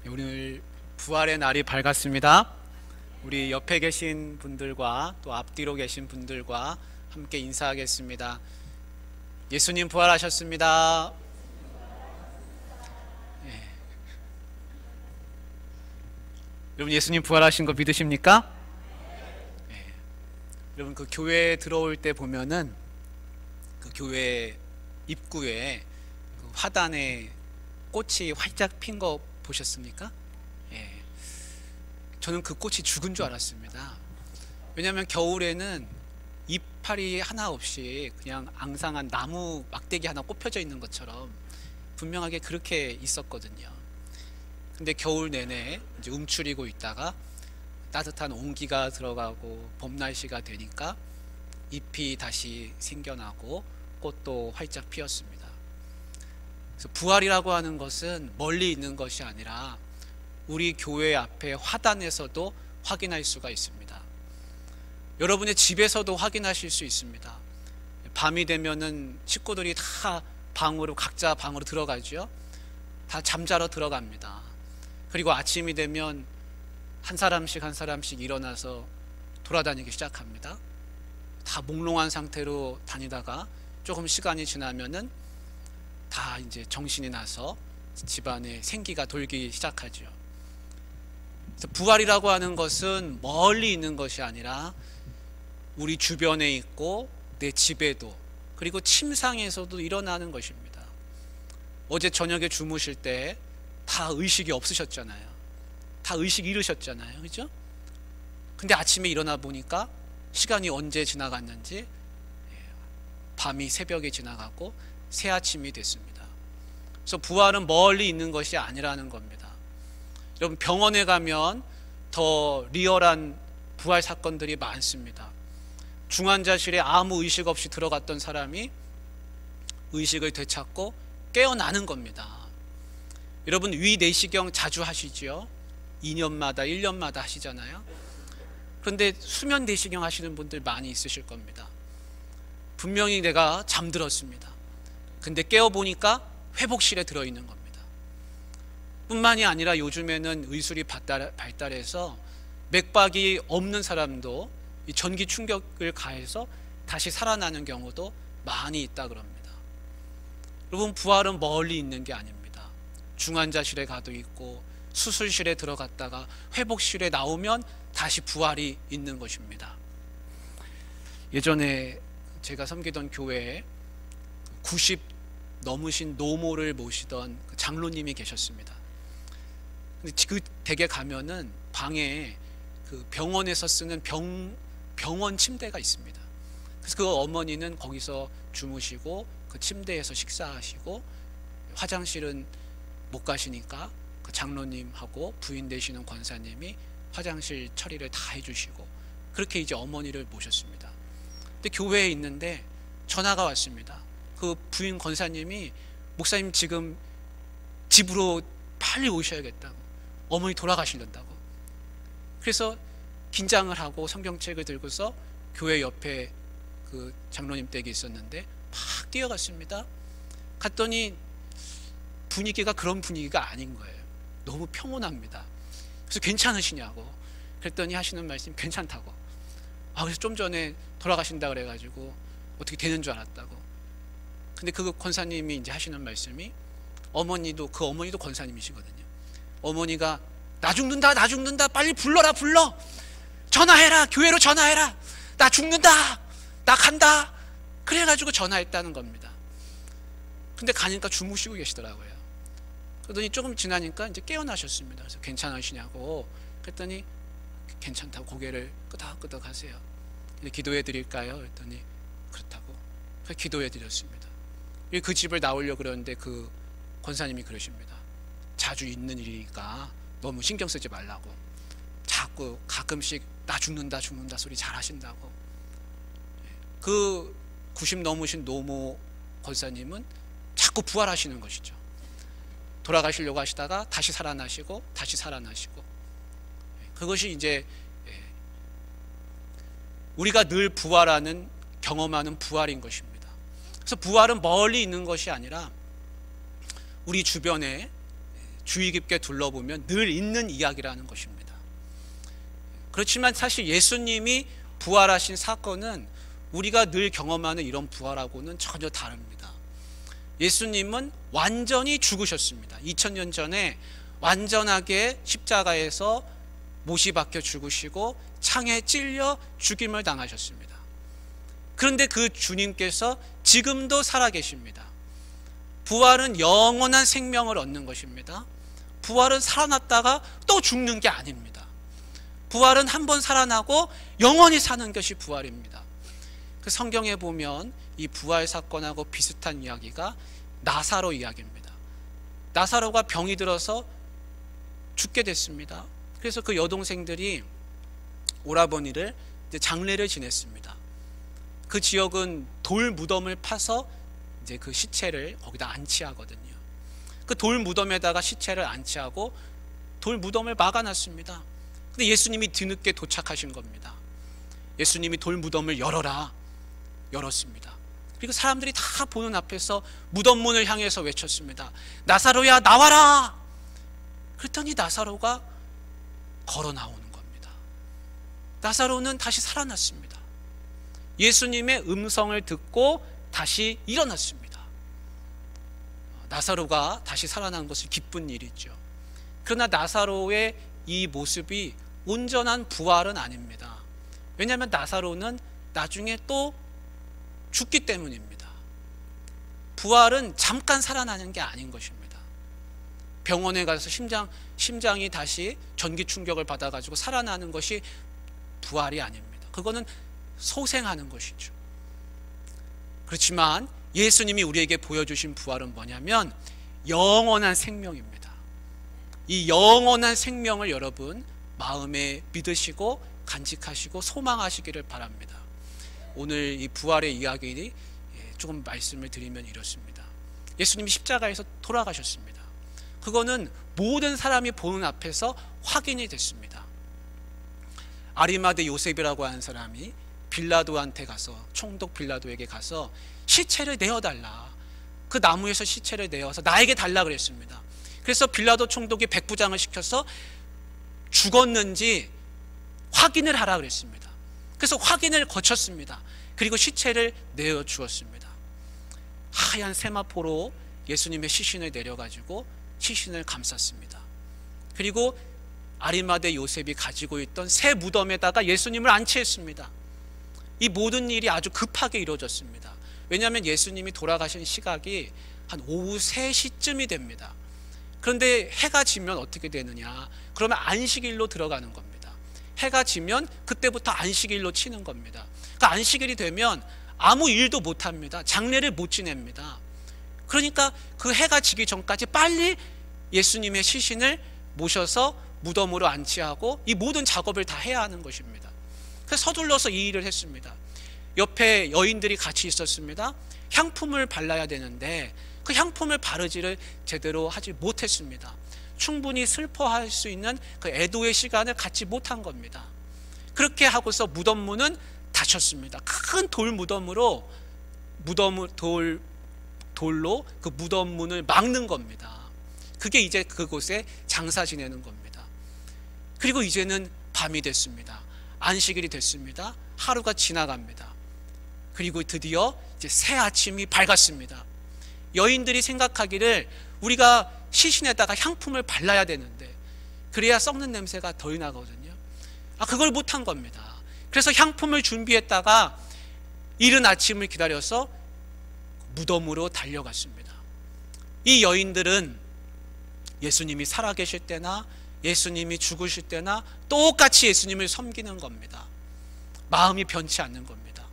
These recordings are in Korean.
오늘 부활의 날이 밝았습니다. 우리 옆에 계신 분들과 또 앞뒤로 계신 분들과 함께 인사하겠습니다. 예수님 부활하셨습니다. 예. 여러분, 예수님 부활하신 거 믿으십니까? 예. 여러분, 그 교회에 들어올 때 보면은 그 교회 입구에 그 화단에 꽃이 활짝 핀 거 보셨습니까? 예. 저는 그 꽃이 죽은 줄 알았습니다. 왜냐하면 겨울에는 이파리 하나 없이 그냥 앙상한 나무 막대기 하나 꼽혀져 있는 것처럼 분명하게 그렇게 있었거든요. 근데 겨울 내내 이제 움츠리고 있다가 따뜻한 온기가 들어가고 봄 날씨가 되니까 잎이 다시 생겨나고 꽃도 활짝 피었습니다. 그래서 부활이라고 하는 것은 멀리 있는 것이 아니라 우리 교회 앞에 화단에서도 확인할 수가 있습니다. 여러분의 집에서도 확인하실 수 있습니다. 밤이 되면은 식구들이 다 방으로, 각자 방으로 들어가죠. 다 잠자러 들어갑니다. 그리고 아침이 되면 한 사람씩 한 사람씩 일어나서 돌아다니기 시작합니다. 다 몽롱한 상태로 다니다가 조금 시간이 지나면은 다 이제 정신이 나서 집안에 생기가 돌기 시작하죠. 그래서 부활이라고 하는 것은 멀리 있는 것이 아니라 우리 주변에 있고 내 집에도, 그리고 침상에서도 일어나는 것입니다. 어제 저녁에 주무실 때 다 의식이 없으셨잖아요. 다 의식 잃으셨잖아요. 그죠? 근데 아침에 일어나 보니까 시간이 언제 지나갔는지 밤이 새벽이 지나가고 새 아침이 됐습니다. 그래서 부활은 멀리 있는 것이 아니라는 겁니다. 여러분, 병원에 가면 더 리얼한 부활 사건들이 많습니다. 중환자실에 아무 의식 없이 들어갔던 사람이 의식을 되찾고 깨어나는 겁니다. 여러분, 위 내시경 자주 하시죠? 2년마다 1년마다 하시잖아요. 그런데 수면 내시경 하시는 분들 많이 있으실 겁니다. 분명히 내가 잠들었습니다. 근데 깨어보니까 회복실에 들어있는 겁니다. 뿐만이 아니라 요즘에는 의술이 발달해서 맥박이 없는 사람도 이 전기 충격을 가해서 다시 살아나는 경우도 많이 있다 그럽니다. 여러분, 부활은 멀리 있는 게 아닙니다. 중환자실에 가도 있고 수술실에 들어갔다가 회복실에 나오면 다시 부활이 있는 것입니다. 예전에 제가 섬기던 교회에 90 넘으신 노모를 모시던 장로님이 계셨습니다. 근데 그 댁에 가면은 방에 그 병원에서 쓰는 병원 침대가 있습니다. 그래서 그 어머니는 거기서 주무시고 그 침대에서 식사하시고, 화장실은 못 가시니까 그 장로님하고 부인 되시는 권사님이 화장실 처리를 다 해주시고, 그렇게 이제 어머니를 모셨습니다. 근데 교회에 있는데 전화가 왔습니다. 그 부인 권사님이 목사님 지금 집으로 빨리 오셔야겠다고, 어머니 돌아가시는다고. 그래서 긴장을 하고 성경책을 들고서 교회 옆에 그 장로님 댁이 있었는데 막 뛰어갔습니다. 갔더니 분위기가 그런 분위기가 아닌 거예요. 너무 평온합니다. 그래서 괜찮으시냐고 그랬더니 하시는 말씀이 괜찮다고. 그래서 좀 전에 돌아가신다 그래가지고 어떻게 되는 줄 알았다고. 근데 그 권사님이 이제 하시는 말씀이, 그 어머니도 권사님이시거든요. 어머니가 나 죽는다, 나 죽는다, 빨리 불러라, 불러, 전화해라, 교회로 전화해라, 나 죽는다, 나 간다, 그래가지고 전화했다는 겁니다. 근데 가니까 주무시고 계시더라고요. 그러더니 조금 지나니까 이제 깨어나셨습니다. 그래서 괜찮으시냐고 그랬더니 괜찮다고 고개를 끄덕끄덕 하세요. 기도해 드릴까요? 그랬더니 그렇다고. 그래서 기도해 드렸습니다. 그 집을 나오려고 그러는데 그 권사님이 그러십니다. 자주 있는 일이니까 너무 신경 쓰지 말라고. 자꾸 가끔씩 나 죽는다 죽는다 소리 잘 하신다고. 그 90 넘으신 노모 권사님은 자꾸 부활하시는 것이죠. 돌아가시려고 하시다가 다시 살아나시고 다시 살아나시고. 그것이 이제 우리가 늘 부활하는, 경험하는 부활인 것입니다. 그래서 부활은 멀리 있는 것이 아니라 우리 주변에 주의 깊게 둘러보면 늘 있는 이야기라는 것입니다. 그렇지만 사실 예수님이 부활하신 사건은 우리가 늘 경험하는 이런 부활하고는 전혀 다릅니다. 예수님은 완전히 죽으셨습니다. 2000년 전에 완전하게 십자가에서 못이 박혀 죽으시고 창에 찔려 죽임을 당하셨습니다. 그런데 그 주님께서 지금도 살아계십니다. 부활은 영원한 생명을 얻는 것입니다. 부활은 살아났다가 또 죽는 게 아닙니다. 부활은 한 번 살아나고 영원히 사는 것이 부활입니다. 그 성경에 보면 이 부활 사건하고 비슷한 이야기가 나사로 이야기입니다. 나사로가 병이 들어서 죽게 됐습니다. 그래서 그 여동생들이 오라버니를 이제 장례를 지냈습니다. 그 지역은 돌 무덤을 파서 이제 그 시체를 거기다 안치하거든요. 그 돌 무덤에다가 시체를 안치하고 돌 무덤을 막아놨습니다. 근데 예수님이 뒤늦게 도착하신 겁니다. 예수님이 돌 무덤을 열어라. 열었습니다. 그리고 사람들이 다 보는 앞에서 무덤 문을 향해서 외쳤습니다. 나사로야, 나와라! 그랬더니 나사로가 걸어 나오는 겁니다. 나사로는 다시 살아났습니다. 예수님의 음성을 듣고 다시 일어났습니다. 나사로가 다시 살아난 것은 기쁜 일이죠. 그러나 나사로의 이 모습이 온전한 부활은 아닙니다. 왜냐하면 나사로는 나중에 또 죽기 때문입니다. 부활은 잠깐 살아나는 게 아닌 것입니다. 병원에 가서 심장이 다시 전기 충격을 받아가지고 살아나는 것이 부활이 아닙니다. 그거는 소생하는 것이죠. 그렇지만 예수님이 우리에게 보여주신 부활은 뭐냐면 영원한 생명입니다. 이 영원한 생명을 여러분 마음에 믿으시고 간직하시고 소망하시기를 바랍니다. 오늘 이 부활의 이야기 조금 말씀을 드리면 이렇습니다. 예수님이 십자가에서 돌아가셨습니다. 그거는 모든 사람이 보는 앞에서 확인이 됐습니다. 아리마대 요셉이라고 하는 사람이 빌라도한테 가서, 총독 빌라도에게 가서 시체를 내어달라. 그 나무에서 시체를 내어서 나에게 달라 그랬습니다. 그래서 빌라도 총독이 백부장을 시켜서 죽었는지 확인을 하라 그랬습니다. 그래서 확인을 거쳤습니다. 그리고 시체를 내어 주었습니다. 하얀 세마포로 예수님의 시신을 내려가지고 시신을 감쌌습니다. 그리고 아리마대 요셉이 가지고 있던 새 무덤에다가 예수님을 안치했습니다. 이 모든 일이 아주 급하게 이루어졌습니다. 왜냐하면 예수님이 돌아가신 시각이 한 오후 3시쯤이 됩니다. 그런데 해가 지면 어떻게 되느냐? 그러면 안식일로 들어가는 겁니다. 해가 지면 그때부터 안식일로 치는 겁니다. 그 안식일이 되면 아무 일도 못합니다. 장례를 못 지냅니다. 그러니까 그 해가 지기 전까지 빨리 예수님의 시신을 모셔서 무덤으로 안치하고 이 모든 작업을 다 해야 하는 것입니다. 그래서 서둘러서 이 일을 했습니다. 옆에 여인들이 같이 있었습니다. 향품을 발라야 되는데 그 향품을 바르지를 제대로 하지 못했습니다. 충분히 슬퍼할 수 있는 그 애도의 시간을 갖지 못한 겁니다. 그렇게 하고서 무덤 문은 닫혔습니다. 큰 돌 무덤으로 돌로 그 무덤 문을 막는 겁니다. 그게 이제 그곳에 장사 지내는 겁니다. 그리고 이제는 밤이 됐습니다. 안식일이 됐습니다. 하루가 지나갑니다. 그리고 드디어 이제 새 아침이 밝았습니다. 여인들이 생각하기를 우리가 시신에다가 향품을 발라야 되는데 그래야 썩는 냄새가 덜 나거든요. 그걸 못한 겁니다. 그래서 향품을 준비했다가 이른 아침을 기다려서 무덤으로 달려갔습니다. 이 여인들은 예수님이 살아계실 때나 예수님이 죽으실 때나 똑같이 예수님을 섬기는 겁니다. 마음이 변치 않는 겁니다.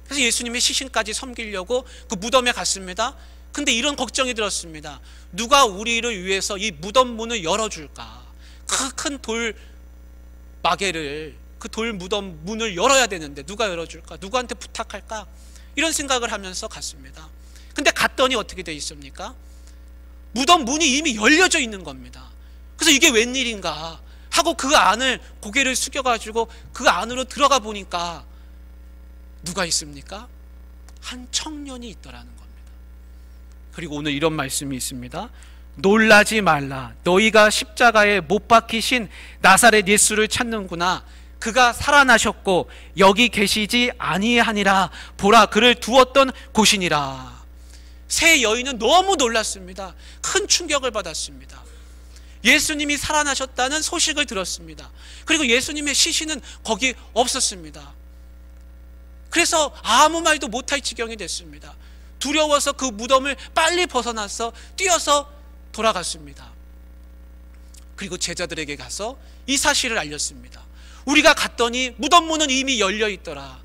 그래서 예수님의 시신까지 섬기려고 그 무덤에 갔습니다. 근데 이런 걱정이 들었습니다. 누가 우리를 위해서 이 무덤 문을 열어줄까? 그 큰 돌 마개를, 그 돌 무덤 문을 열어야 되는데 누가 열어줄까? 누구한테 부탁할까? 이런 생각을 하면서 갔습니다. 근데 갔더니 어떻게 돼 있습니까? 무덤 문이 이미 열려져 있는 겁니다. 그래서 이게 웬일인가 하고 그 안을 고개를 숙여가지고 그 안으로 들어가 보니까 누가 있습니까? 한 청년이 있더라는 겁니다. 그리고 오늘 이런 말씀이 있습니다. 놀라지 말라. 너희가 십자가에 못 박히신 나사렛 예수를 찾는구나. 그가 살아나셨고 여기 계시지 아니하니라. 보라, 그를 두었던 곳이니라. 세 여인은 너무 놀랐습니다. 큰 충격을 받았습니다. 예수님이 살아나셨다는 소식을 들었습니다. 그리고 예수님의 시신은 거기 없었습니다. 그래서 아무 말도 못할 지경이 됐습니다. 두려워서 그 무덤을 빨리 벗어나서 뛰어서 돌아갔습니다. 그리고 제자들에게 가서 이 사실을 알렸습니다. 우리가 갔더니 무덤 문은 이미 열려 있더라.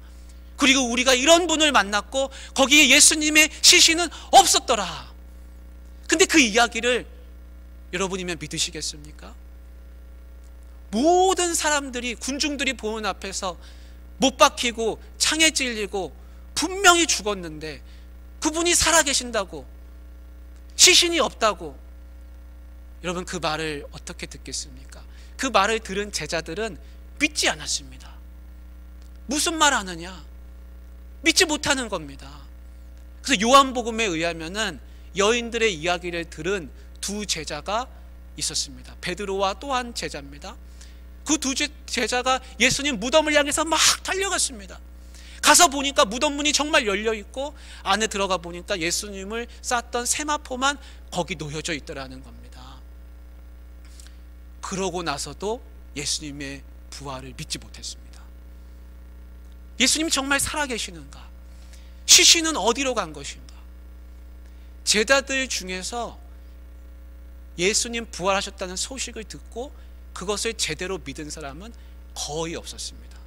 그리고 우리가 이런 분을 만났고 거기에 예수님의 시신은 없었더라. 근데 그 이야기를 여러분이면 믿으시겠습니까? 모든 사람들이, 군중들이 보는 앞에서 못 박히고 창에 찔리고 분명히 죽었는데 그분이 살아계신다고, 시신이 없다고, 여러분 그 말을 어떻게 듣겠습니까? 그 말을 들은 제자들은 믿지 않았습니다. 무슨 말 하느냐? 믿지 못하는 겁니다. 그래서 요한복음에 의하면은 여인들의 이야기를 들은 두 제자가 있었습니다. 베드로와 또 한 제자입니다. 그 두 제자가 예수님 무덤을 향해서 막 달려갔습니다. 가서 보니까 무덤 문이 정말 열려 있고 안에 들어가 보니까 예수님을 쌌던 세마포만 거기 놓여져 있더라는 겁니다. 그러고 나서도 예수님의 부활을 믿지 못했습니다. 예수님이 정말 살아계시는가? 시신은 어디로 간 것인가? 제자들 중에서 예수님 부활하셨다는 소식을 듣고 그것을 제대로 믿은 사람은 거의 없었습니다.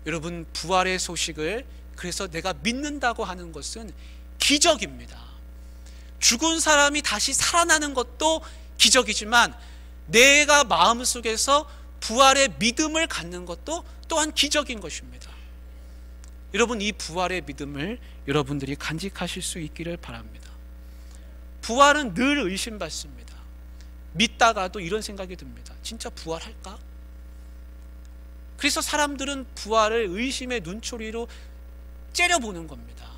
여러분, 부활의 소식을 그래서 내가 믿는다고 하는 것은 기적입니다. 죽은 사람이 다시 살아나는 것도 기적이지만 내가 마음속에서 부활의 믿음을 갖는 것도 또한 기적인 것입니다. 여러분, 이 부활의 믿음을 여러분들이 간직하실 수 있기를 바랍니다. 부활은 늘 의심받습니다. 믿다가도 이런 생각이 듭니다. 진짜 부활할까? 그래서 사람들은 부활을 의심의 눈초리로 째려보는 겁니다.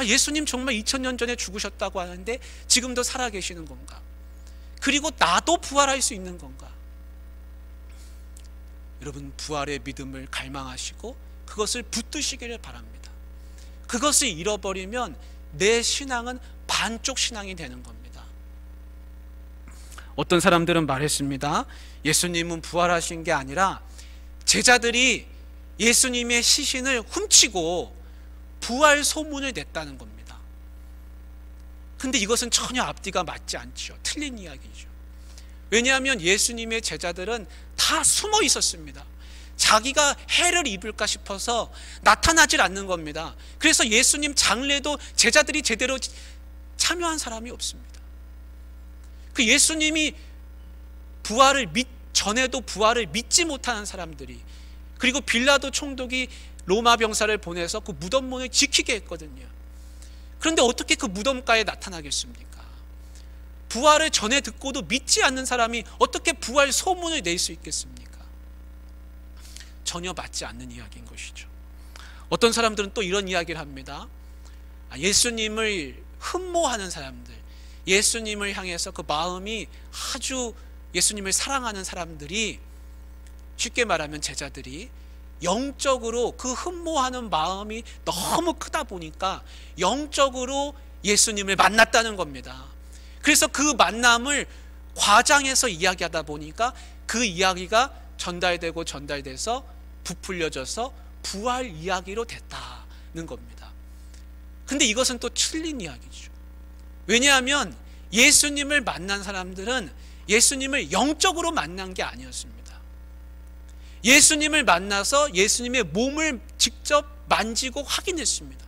예수님 정말 2000년 전에 죽으셨다고 하는데 지금도 살아계시는 건가? 그리고 나도 부활할 수 있는 건가? 여러분, 부활의 믿음을 갈망하시고 그것을 붙드시기를 바랍니다. 그것을 잃어버리면 내 신앙은 반쪽 신앙이 되는 겁니다. 어떤 사람들은 말했습니다. 예수님은 부활하신 게 아니라 제자들이 예수님의 시신을 훔치고 부활 소문을 냈다는 겁니다. 근데 이것은 전혀 앞뒤가 맞지 않죠. 틀린 이야기죠. 왜냐하면 예수님의 제자들은 다 숨어 있었습니다. 자기가 해를 입을까 싶어서 나타나질 않는 겁니다. 그래서 예수님 장례도 제자들이 제대로 참여한 사람이 없습니다. 그 예수님이 부활을 전에도 부활을 믿지 못하는 사람들이, 그리고 빌라도 총독이 로마 병사를 보내서 그 무덤문을 지키게 했거든요. 그런데 어떻게 그 무덤가에 나타나겠습니까? 부활을 전에 듣고도 믿지 않는 사람이 어떻게 부활 소문을 낼 수 있겠습니까? 전혀 맞지 않는 이야기인 것이죠. 어떤 사람들은 또 이런 이야기를 합니다. 예수님을 흠모하는 사람들, 예수님을 향해서 그 마음이 아주 예수님을 사랑하는 사람들이, 쉽게 말하면 제자들이 영적으로 그 흠모하는 마음이 너무 크다 보니까 영적으로 예수님을 만났다는 겁니다. 그래서 그 만남을 과장해서 이야기하다 보니까 그 이야기가 전달되고 전달돼서 부풀려져서 부활 이야기로 됐다는 겁니다. 근데 이것은 또 틀린 이야기죠. 왜냐하면 예수님을 만난 사람들은 예수님을 영적으로 만난 게 아니었습니다. 예수님을 만나서 예수님의 몸을 직접 만지고 확인했습니다.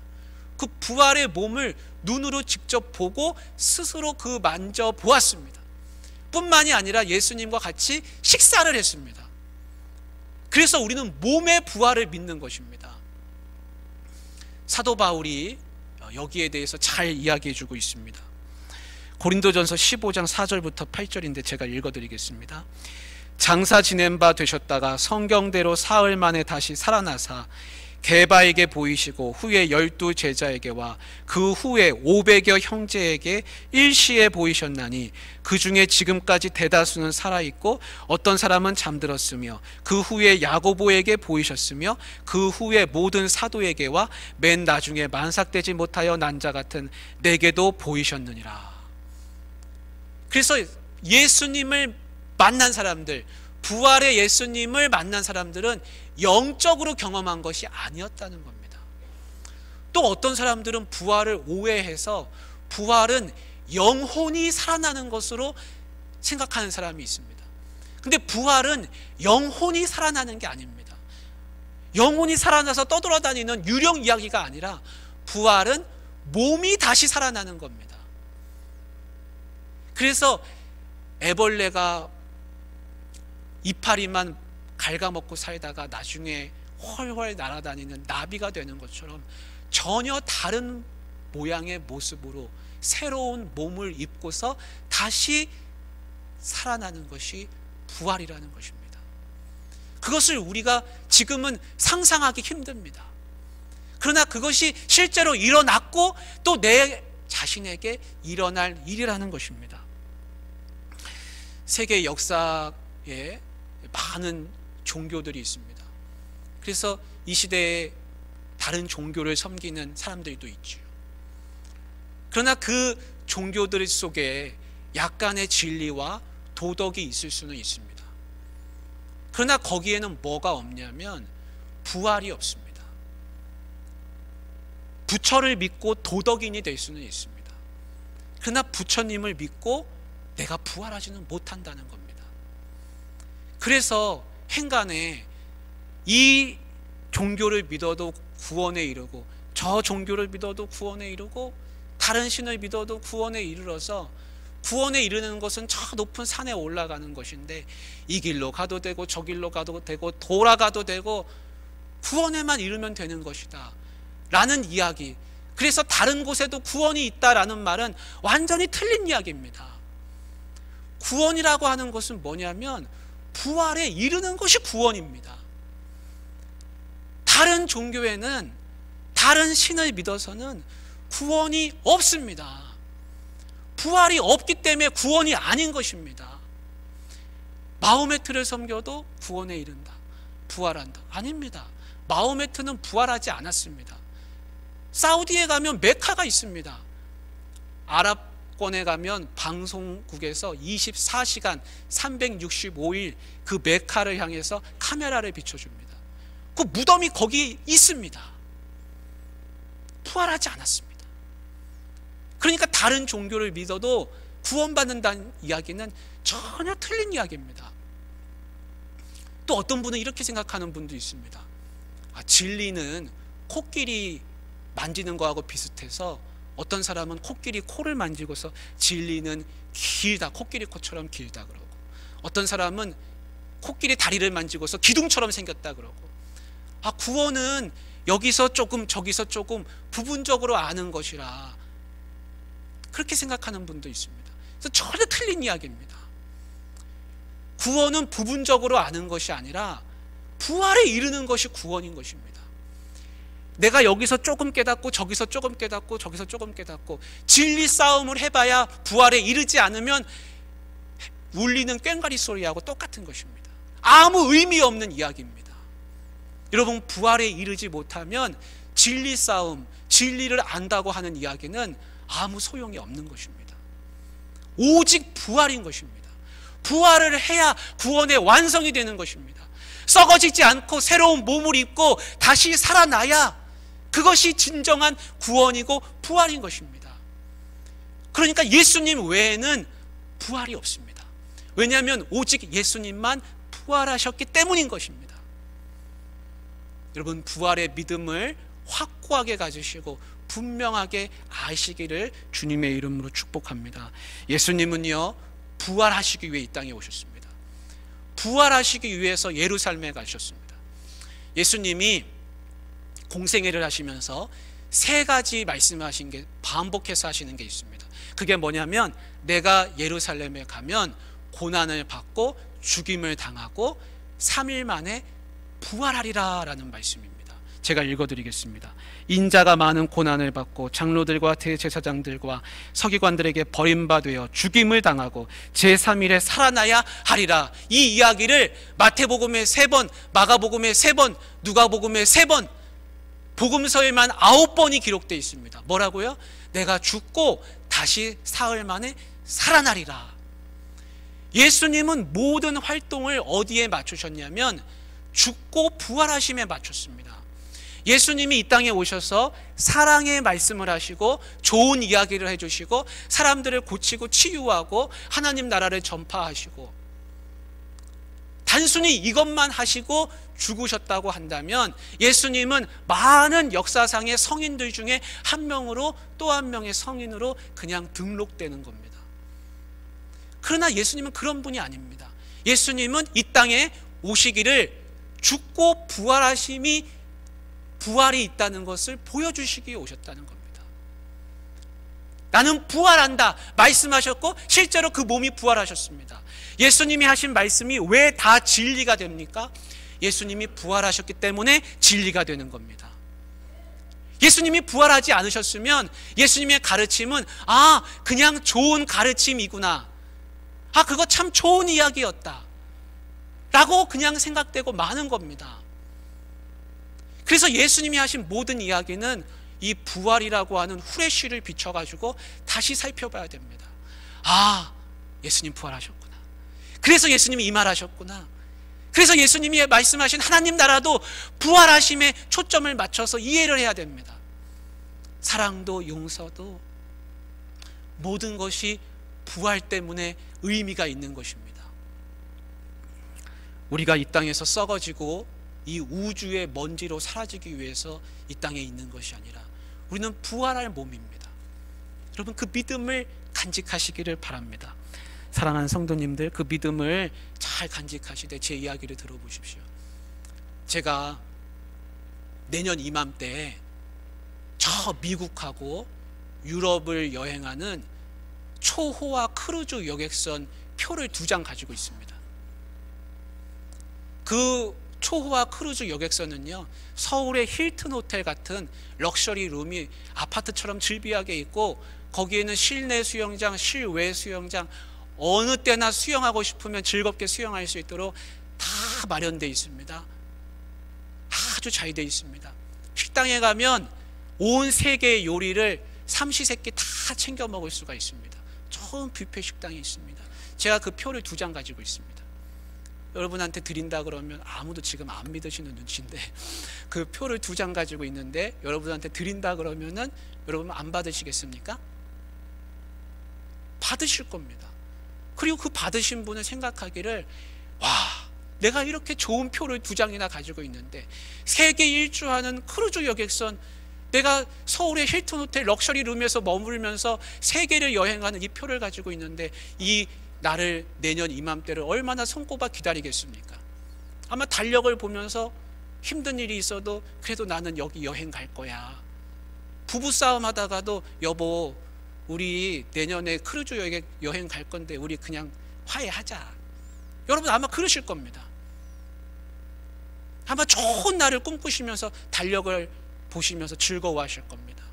그 부활의 몸을 눈으로 직접 보고 스스로 그 만져 보았습니다. 뿐만이 아니라 예수님과 같이 식사를 했습니다. 그래서 우리는 몸의 부활을 믿는 것입니다. 사도 바울이 여기에 대해서 잘 이야기해 주고 있습니다. 고린도전서 15장 4절부터 8절인데 제가 읽어드리겠습니다. 장사 지낸 바 되셨다가 성경대로 사흘 만에 다시 살아나사 게바에게 보이시고 후에 12 제자에게와 그 후에 500여 형제에게 일시에 보이셨나니 그 중에 지금까지 대다수는 살아있고 어떤 사람은 잠들었으며 그 후에 야고보에게 보이셨으며 그 후에 모든 사도에게와 맨 나중에 만삭되지 못하여 난 자 같은 내게도 보이셨느니라. 그래서 예수님을 만난 사람들, 부활의 예수님을 만난 사람들은 영적으로 경험한 것이 아니었다는 겁니다. 또 어떤 사람들은 부활을 오해해서 부활은 영혼이 살아나는 것으로 생각하는 사람이 있습니다. 근데 부활은 영혼이 살아나는 게 아닙니다. 영혼이 살아나서 떠돌아다니는 유령 이야기가 아니라 부활은 몸이 다시 살아나는 겁니다. 그래서 애벌레가 이파리만 갉아먹고 살다가 나중에 훨훨 날아다니는 나비가 되는 것처럼 전혀 다른 모양의 모습으로 새로운 몸을 입고서 다시 살아나는 것이 부활이라는 것입니다. 그것을 우리가 지금은 상상하기 힘듭니다. 그러나 그것이 실제로 일어났고 또 내 자신에게 일어날 일이라는 것입니다. 세계 역사에 많은 종교들이 있습니다. 그래서 이 시대에 다른 종교를 섬기는 사람들도 있죠. 그러나 그 종교들 속에 약간의 진리와 도덕이 있을 수는 있습니다. 그러나 거기에는 뭐가 없냐면 부활이 없습니다. 부처를 믿고 도덕인이 될 수는 있습니다. 그러나 부처님을 믿고 내가 부활하지는 못한다는 겁니다. 그래서 행간에 이 종교를 믿어도 구원에 이르고 저 종교를 믿어도 구원에 이르고 다른 신을 믿어도 구원에 이르러서 구원에 이르는 것은 저 높은 산에 올라가는 것인데 이 길로 가도 되고 저 길로 가도 되고 돌아가도 되고 구원에만 이르면 되는 것이다 라는 이야기. 그래서 다른 곳에도 구원이 있다라는 말은 완전히 틀린 이야기입니다. 구원이라고 하는 것은 뭐냐면 부활에 이르는 것이 구원입니다. 다른 종교에는 다른 신을 믿어서는 구원이 없습니다. 부활이 없기 때문에 구원이 아닌 것입니다. 마호메트를 섬겨도 구원에 이른다, 부활한다. 아닙니다. 마호메트는 부활하지 않았습니다. 사우디에 가면 메카가 있습니다. 아랍권에 가면 방송국에서 24시간 365일 그 메카를 향해서 카메라를 비춰줍니다. 그 무덤이 거기 있습니다. 부활하지 않았습니다. 그러니까 다른 종교를 믿어도 구원받는다는 이야기는 전혀 틀린 이야기입니다. 또 어떤 분은 이렇게 생각하는 분도 있습니다. 진리는 코끼리 만지는 거하고 비슷해서 어떤 사람은 코끼리 코를 만지고서 진리는 길다, 코끼리 코처럼 길다 그러고, 어떤 사람은 코끼리 다리를 만지고서 기둥처럼 생겼다 그러고, 구원은 여기서 조금 저기서 조금 부분적으로 아는 것이라 그렇게 생각하는 분도 있습니다. 그래서 전혀 틀린 이야기입니다. 구원은 부분적으로 아는 것이 아니라 부활에 이르는 것이 구원인 것입니다. 내가 여기서 조금 깨닫고 저기서 조금 깨닫고 저기서 조금 깨닫고 진리 싸움을 해봐야 부활에 이르지 않으면 울리는 꽹과리 소리하고 똑같은 것입니다. 아무 의미 없는 이야기입니다. 여러분, 부활에 이르지 못하면 진리 싸움, 진리를 안다고 하는 이야기는 아무 소용이 없는 것입니다. 오직 부활인 것입니다. 부활을 해야 구원의 완성이 되는 것입니다. 썩어지지 않고 새로운 몸을 입고 다시 살아나야 그것이 진정한 구원이고 부활인 것입니다. 그러니까 예수님 외에는 부활이 없습니다. 왜냐하면 오직 예수님만 부활하셨기 때문인 것입니다. 여러분, 부활의 믿음을 확고하게 가지시고 분명하게 아시기를 주님의 이름으로 축복합니다. 예수님은요, 부활하시기 위해 이 땅에 오셨습니다. 부활하시기 위해서 예루살렘에 가셨습니다. 예수님이 공생애를 하시면서 세 가지 말씀하신 게 반복해서 하시는 게 있습니다. 그게 뭐냐면 내가 예루살렘에 가면 고난을 받고 죽임을 당하고 3일 만에 부활하리라 라는 말씀입니다. 제가 읽어드리겠습니다. 인자가 많은 고난을 받고 장로들과 대제사장들과 서기관들에게 버림받아 죽임을 당하고 제3일에 살아나야 하리라. 이 이야기를 마태복음에 3번, 마가복음에 3번, 누가복음에 3번, 복음서에만 9번이 기록되어 있습니다. 뭐라고요? 내가 죽고 다시 사흘 만에 살아나리라. 예수님은 모든 활동을 어디에 맞추셨냐면 죽고 부활하심에 맞췄습니다. 예수님이 이 땅에 오셔서 사랑의 말씀을 하시고 좋은 이야기를 해주시고 사람들을 고치고 치유하고 하나님 나라를 전파하시고 단순히 이것만 하시고 죽으셨다고 한다면 예수님은 많은 역사상의 성인들 중에 한 명으로 또 한 명의 성인으로 그냥 등록되는 겁니다. 그러나 예수님은 그런 분이 아닙니다. 예수님은 이 땅에 오시기를 죽고 부활하심이 부활이 있다는 것을 보여주시기에 오셨다는 겁니다. 나는 부활한다 말씀하셨고 실제로 그 몸이 부활하셨습니다. 예수님이 하신 말씀이 왜 다 진리가 됩니까? 예수님이 부활하셨기 때문에 진리가 되는 겁니다. 예수님이 부활하지 않으셨으면 예수님의 가르침은 그냥 좋은 가르침이구나, 그거 참 좋은 이야기였다 라고 그냥 생각되고 마는 겁니다. 그래서 예수님이 하신 모든 이야기는 이 부활이라고 하는 후레쉬를 비춰가지고 다시 살펴봐야 됩니다. 예수님 부활하셨구나. 그래서 예수님이 이 말 하셨구나. 그래서 예수님이 말씀하신 하나님 나라도 부활하심에 초점을 맞춰서 이해를 해야 됩니다. 사랑도 용서도 모든 것이 부활 때문에 의미가 있는 것입니다. 우리가 이 땅에서 썩어지고 이 우주의 먼지로 사라지기 위해서 이 땅에 있는 것이 아니라 우리는 부활할 몸입니다. 여러분, 그 믿음을 간직하시기를 바랍니다. 사랑하는 성도님들, 그 믿음을 잘 간직하시되 제 이야기를 들어보십시오. 제가 내년 이맘때에 저 미국하고 유럽을 여행하는 초호화 크루즈 여객선 표를 2장 가지고 있습니다. 그 초호화 크루즈 여객선은요, 서울의 힐튼 호텔 같은 럭셔리 룸이 아파트처럼 즐비하게 있고 거기에는 실내 수영장, 실외 수영장, 어느 때나 수영하고 싶으면 즐겁게 수영할 수 있도록 다 마련되어 있습니다. 아주 잘 되어 있습니다. 식당에 가면 온 세계의 요리를 삼시세끼 다 챙겨 먹을 수가 있습니다. 좋은 뷔페 식당이 있습니다. 제가 그 표를 2장 가지고 있습니다. 여러분한테 드린다 그러면 아무도 지금 안 믿으시는 눈치인데 그 표를 2장 가지고 있는데 여러분한테 드린다 그러면은 여러분 안 받으시겠습니까? 받으실 겁니다. 그리고 그 받으신 분은 생각하기를, 내가 이렇게 좋은 표를 2장이나 가지고 있는데 세계 일주하는 크루즈 여객선, 내가 서울의 힐튼 호텔 럭셔리 룸에서 머물면서 세계를 여행하는 이 표를 가지고 있는데 이 나를 내년 이맘때를 얼마나 손꼽아 기다리겠습니까? 아마 달력을 보면서 힘든 일이 있어도 그래도 나는 여기 여행 갈 거야. 부부싸움 하다가도 여보, 우리 내년에 크루즈 여행 갈 건데 우리 그냥 화해하자. 여러분 아마 그러실 겁니다. 아마 좋은 날을 꿈꾸시면서 달력을 보시면서 즐거워하실 겁니다.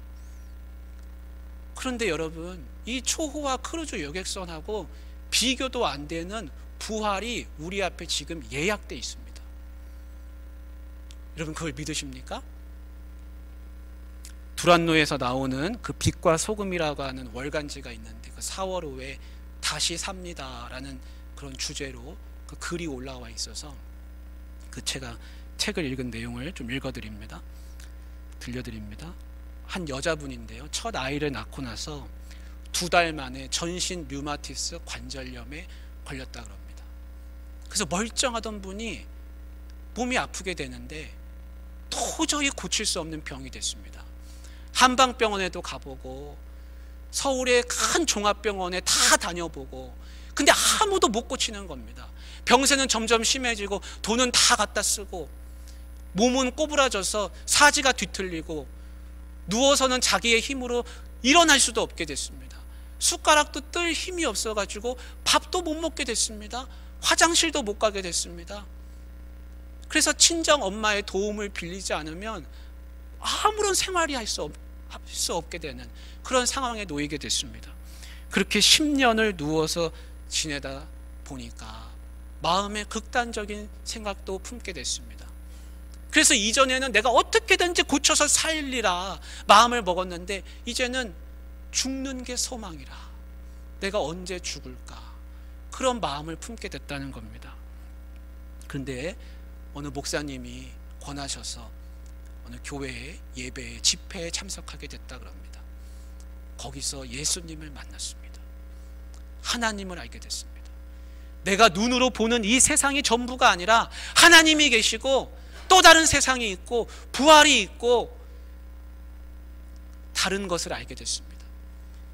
그런데 여러분, 이 초호화 크루즈 여객선하고 비교도 안 되는 부활이 우리 앞에 지금 예약되어 있습니다. 여러분 그걸 믿으십니까? 두란노에서 나오는 그 빛과 소금이라고 하는 월간지가 있는데 그 4월 후에 다시 삽니다 라는 그런 주제로 그 글이 올라와 있어서 그 제가 책을 읽은 내용을 좀 들려드립니다. 한 여자분인데요, 첫 아이를 낳고 나서 2달 만에 전신 류마티스 관절염에 걸렸다 그럽니다. 그래서 멀쩡하던 분이 몸이 아프게 되는데 도저히 고칠 수 없는 병이 됐습니다. 한방병원에도 가보고 서울의 큰 종합병원에 다 다녀보고 근데 아무도 못 고치는 겁니다. 병세는 점점 심해지고 돈은 다 갖다 쓰고 몸은 꼬부라져서 사지가 뒤틀리고 누워서는 자기의 힘으로 일어날 수도 없게 됐습니다. 숟가락도 뜰 힘이 없어가지고 밥도 못 먹게 됐습니다. 화장실도 못 가게 됐습니다. 그래서 친정 엄마의 도움을 빌리지 않으면 아무런 생활이 할 수 없게 되는 그런 상황에 놓이게 됐습니다. 그렇게 10년을 누워서 지내다 보니까 마음에 극단적인 생각도 품게 됐습니다. 그래서 이전에는 내가 어떻게든지 고쳐서 살리라 마음을 먹었는데 이제는 죽는 게 소망이라, 내가 언제 죽을까, 그런 마음을 품게 됐다는 겁니다. 그런데 어느 목사님이 권하셔서 어느 교회에 예배에 집회에 참석하게 됐다 그럽니다. 거기서 예수님을 만났습니다. 하나님을 알게 됐습니다. 내가 눈으로 보는 이 세상이 전부가 아니라 하나님이 계시고 또 다른 세상이 있고 부활이 있고 다른 것을 알게 됐습니다.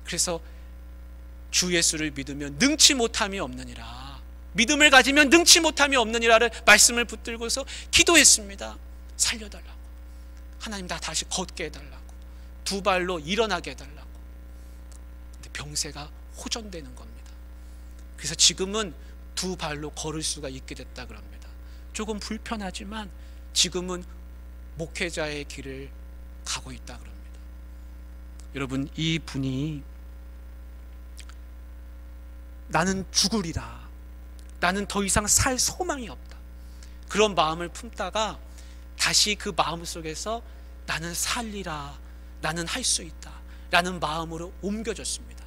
그래서 주 예수를 믿으면 능치 못함이 없느니라, 믿음을 가지면 능치 못함이 없느니라를 말씀을 붙들고서 기도했습니다. 살려달라고, 하나님 나 다시 걷게 해달라고, 두 발로 일어나게 해달라고. 근데 병세가 호전되는 겁니다. 그래서 지금은 두 발로 걸을 수가 있게 됐다 그럽니다. 조금 불편하지만 지금은 목회자의 길을 가고 있다 그럽니다. 여러분, 이 분이 나는 죽으리라, 나는 더 이상 살 소망이 없다, 그런 마음을 품다가 다시 그 마음 속에서 나는 살리라, 나는 할 수 있다 라는 마음으로 옮겨졌습니다.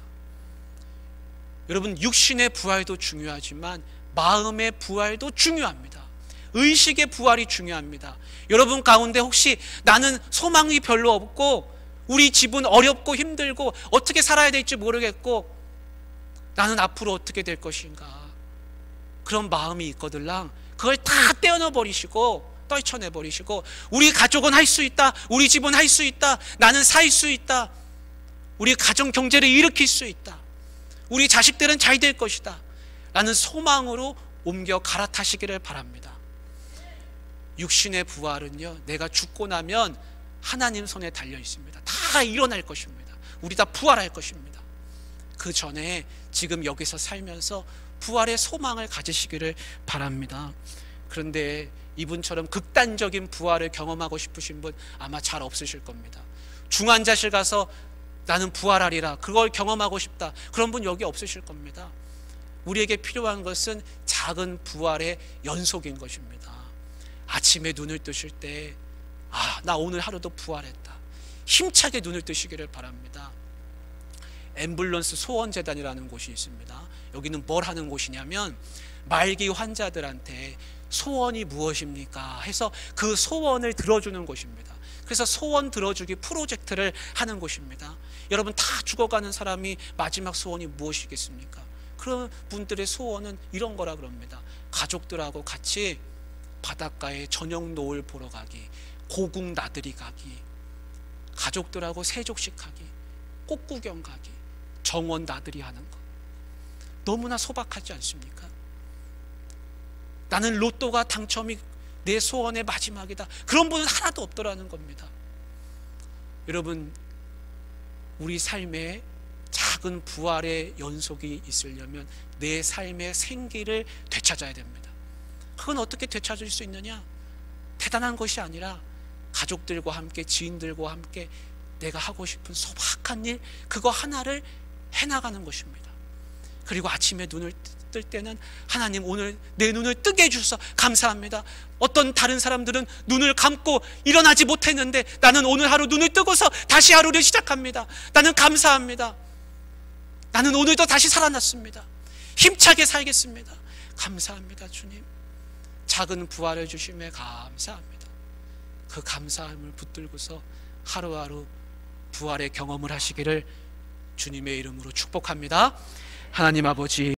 여러분, 육신의 부활도 중요하지만 마음의 부활도 중요합니다. 의식의 부활이 중요합니다. 여러분 가운데 혹시 나는 소망이 별로 없고 우리 집은 어렵고 힘들고 어떻게 살아야 될지 모르겠고 나는 앞으로 어떻게 될 것인가, 그런 마음이 있거들랑 그걸 다 떼어넣어 버리시고 떨쳐내 버리시고 우리 가족은 할 수 있다, 우리 집은 할 수 있다, 나는 살 수 있다, 우리 가정 경제를 일으킬 수 있다, 우리 자식들은 잘 될 것이다 라는 소망으로 옮겨 갈아타시기를 바랍니다. 육신의 부활은요, 내가 죽고 나면 하나님 손에 달려 있습니다. 다 일어날 것입니다. 우리 다 부활할 것입니다. 그 전에 지금 여기서 살면서 부활의 소망을 가지시기를 바랍니다. 그런데 이분처럼 극단적인 부활을 경험하고 싶으신 분 아마 잘 없으실 겁니다. 중환자실 가서 나는 부활하리라, 그걸 경험하고 싶다, 그런 분 여기 없으실 겁니다. 우리에게 필요한 것은 작은 부활의 연속인 것입니다. 아침에 눈을 뜨실 때 나 오늘 하루도 부활했다, 힘차게 눈을 뜨시기를 바랍니다. 앰뷸런스 소원재단이라는 곳이 있습니다. 여기는 뭘 하는 곳이냐면 말기 환자들한테 소원이 무엇입니까 해서 그 소원을 들어주는 곳입니다. 그래서 소원 들어주기 프로젝트를 하는 곳입니다. 여러분, 다 죽어가는 사람이 마지막 소원이 무엇이겠습니까? 그런 분들의 소원은 이런 거라 그럽니다. 가족들하고 같이 바닷가에 저녁 노을 보러 가기, 고궁 나들이 가기, 가족들하고 세족식 하기, 꽃 구경 가기, 정원 나들이 하는 것. 너무나 소박하지 않습니까? 나는 로또가 당첨이 내 소원의 마지막이다, 그런 분은 하나도 없더라는 겁니다. 여러분, 우리 삶에 작은 부활의 연속이 있으려면 내 삶의 생기를 되찾아야 됩니다. 그건 어떻게 되찾을 수 있느냐? 대단한 것이 아니라 가족들과 함께, 지인들과 함께 내가 하고 싶은 소박한 일, 그거 하나를 해나가는 것입니다. 그리고 아침에 눈을 뜰 때는 하나님, 오늘 내 눈을 뜨게 해주셔서 감사합니다. 어떤 다른 사람들은 눈을 감고 일어나지 못했는데 나는 오늘 하루 눈을 뜨고서 다시 하루를 시작합니다. 나는 감사합니다. 나는 오늘도 다시 살아났습니다. 힘차게 살겠습니다. 감사합니다 주님. 작은 부활을 주심에 감사합니다. 그 감사함을 붙들고서 하루하루 부활의 경험을 하시기를 주님의 이름으로 축복합니다. 하나님 아버지,